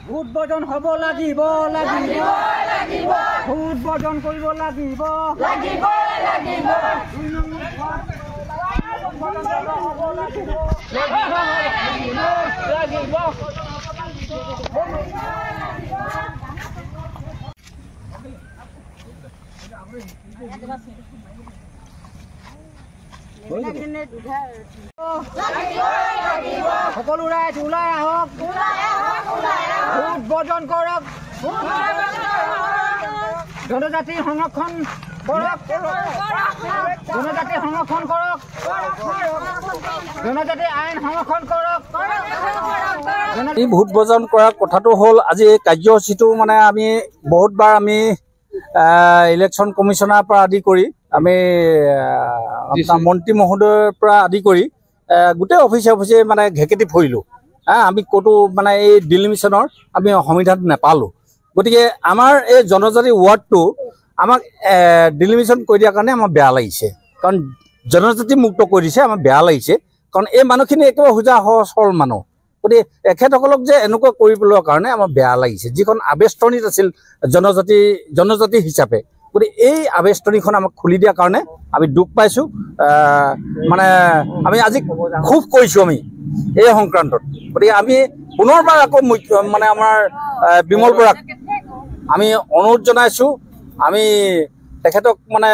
vote বৰ্জন হ'ব লাগিব ভোট বৰ্জন কৰিব লাগিব সকলো ৰাইজ ওলাই আহক ভোট বৰ্জন কৰক জনজাতি সংৰক্ষণ কৰক জনজাতি সংৰক্ষণ কৰক জনজাতি আইন সংৰক্ষণ কৰক এই ভোট বৰ্জন কৰাৰ কথাটো হ'ল আজি এই কাৰ্যসূচীটো মানে আমি বহুতবাৰ আমি ইলেকশ্যন কমিশ্যনাৰ পৰা আদি কৰি আমি মন্ত্ৰী মহোদয়ৰ পৰা আদি কৰি গোটেই অফিচে মানে ঘেকেটি ফুৰিলোঁ আমি ক'তো মানে এই ডিলিমিশ্যনৰ আমি সমিধান নাপালোঁ গতিকে আমাৰ এই জনজাতি ৱাৰ্ডটো আমাক ডিলিমিশ্যন কৰি দিয়াৰ কাৰণে আমাৰ বেয়া লাগিছে কাৰণ জনজাতি মুক্ত কৰি দিছে আমাৰ বেয়া লাগিছে কাৰণ এই মানুহখিনি একেবাৰে সোজা সৰল মানুহ গতিকে এখেতসকলক যে এনেকুৱা কৰি পেলোৱাৰ কাৰণে আমাৰ বেয়া লাগিছে যিখন আৱেষ্টনীত আছিল জনজাতি হিচাপে গতিকে এই আৱেষ্টনীখন আমাক খুলি দিয়াৰ কাৰণে আমি দুখ পাইছোঁ মানে আমি আজি খুব কৈছোঁ আমি এই সংক্ৰান্তত গতিকে আমি পুনৰবাৰ আকৌ মানে আমাৰ বিমল বৰাক আমি অনুৰোধ জনাইছোঁ আমি তেখেতক মানে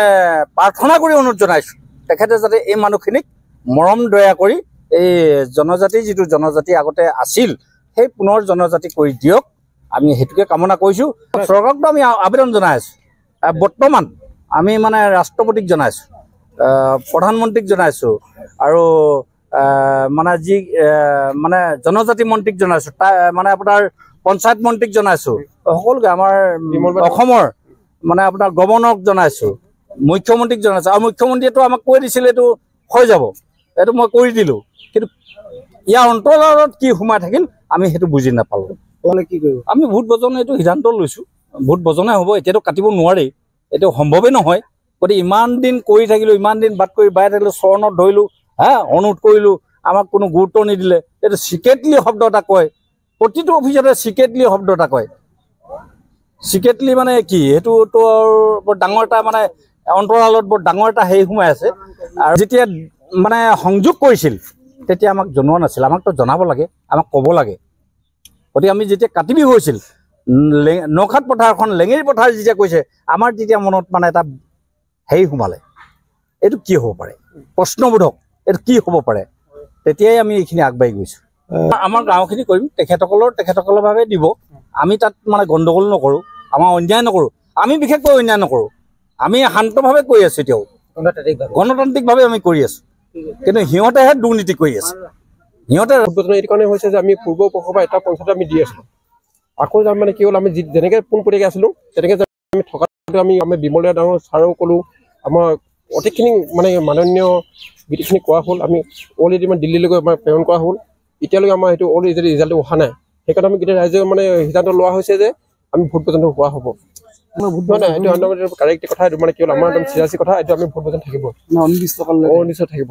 প্ৰাৰ্থনা কৰি অনুৰোধ জনাইছোঁ তেখেতে যাতে এই মানুহখিনিক মৰম দয়া কৰি এই জনজাতি যিটো জনজাতি আগতে আছিল সেই পুনৰ জনজাতি কৰি দিয়ক আমি সেইটোকে কামনা কৰিছোঁ চৰকাৰকতো আমি আবেদন জনাই আছোঁ বৰ্তমান আমি মানে ৰাষ্ট্ৰপতিক জনাইছোঁ প্ৰধানমন্ত্ৰীক জনাইছোঁ আৰু মানে যি মানে জনজাতি মন্ত্ৰীক জনাইছোঁ মানে আপোনাৰ পঞ্চায়ত মন্ত্ৰীক জনাইছোঁ সকলোকে আমাৰ অসমৰ মানে আপোনাৰ গভৰ্ণৰক জনাইছোঁ মুখ্যমন্ত্ৰীক জনাইছোঁ আৰু মুখ্যমন্ত্ৰীয়েতো আমাক কৈ দিছিল এইটো হৈ যাব এইটো মই কৰি দিলোঁ কিন্তু ইয়াৰ অন্তৰালত কি সোমাই থাকিল আমি সেইটো বুজি নাপালোঁ কি কৰিব আমি ভোট বৰ্জন এইটো সিদ্ধান্ত লৈছোঁ ভোট বৰ্জনে হ'ব এতিয়াতো কাটিব নোৱাৰি এইটো সম্ভৱেই নহয় গতিকে ইমান দিন কৰি থাকিলোঁ ইমান দিন বাট কৰি বাই থাকিলোঁ চৰণত ধৰিলোঁ অনুৰোধ কৰিলোঁ আমাক কোনো গুৰুত্ব নিদিলে এইটো চিক্ৰেটলি শব্দ এটা কয় প্ৰতিটো অফিচতে চিক্ৰেটলি শব্দ এটা কয় চিক্ৰেটলি মানে কি সেইটোতো বৰ ডাঙৰ এটা মানে অন্তৰালত বৰ ডাঙৰ এটা হেৰি সোমাই আছে আৰু যেতিয়া মানে সংযোগ কৰিছিল তেতিয়া আমাক জনোৱা নাছিল আমাকতো জনাব লাগে আমাক ক'ব লাগে গতিকে আমি যেতিয়া কাতি বিহু হৈছিল নখাত পথাৰখন লেঙেৰী পথাৰ যেতিয়া কৈছে আমাৰ তেতিয়া মনত মানে এটা হেৰি সোমালে এইটো কি হ'ব পাৰে প্ৰশ্নবোধক এইটো কি হ'ব পাৰে তেতিয়াই আমি এইখিনি আগবাঢ়ি গৈছোঁ আমাৰ গাঁওখিনি কৰিম তেখেতসকলৰ ভাৱে দিব আমি তাত মানে গণ্ডগোল নকৰোঁ আমাৰ অন্যায় নকৰোঁ আমি বিশেষকৈ অন্যায় নকৰোঁ আমি শান্তভাৱে কৰি আছোঁ এতিয়াও গণতান্ত্ৰিকভাৱে আমি কৰি আছোঁ কিন্তু সিহঁতেহে দুৰ্নীতি কৰি আছে সিহঁতে এইটো কাৰণে হৈছে যে আমি পূৰ্ব পক্ষৰ এটা পঞ্চায়ত আমি দি আছিলোঁ আকৌ মানে কি হ'ল আমি যেনেকৈ পোনপটীয়াকৈ আছিলোঁ তেনেকৈ আমি থকাটো আমি বিমলীয়া ডাঙৰ ছাৰক ক'লোঁ আমাৰ অধিকখিনি মানে মাননীয় গোটেইখিনি কোৱা হ'ল আমি অলৰেডি মানে দিল্লীলৈকে আমাৰ প্ৰেৰণ কৰা হ'ল এতিয়ালৈকে আমাৰ সেইটো অলৰেডি ৰিজাল্টটো অহা নাই সেইকাৰণে আমি গোটেই ৰাইজে মানে সিদ্ধান্ত লোৱা হৈছে যে আমি ভোট পৰ্যন্ত হোৱা হ'ব এইটো কাৰেক্ট কথা এইটো মানে কি হ'ল আমাৰ একদম চিৰিয়াছ কথা এইটো আমি ভোট পৰ্যন্ত থাকিব অনিৰ্দিষ্ট থাকিব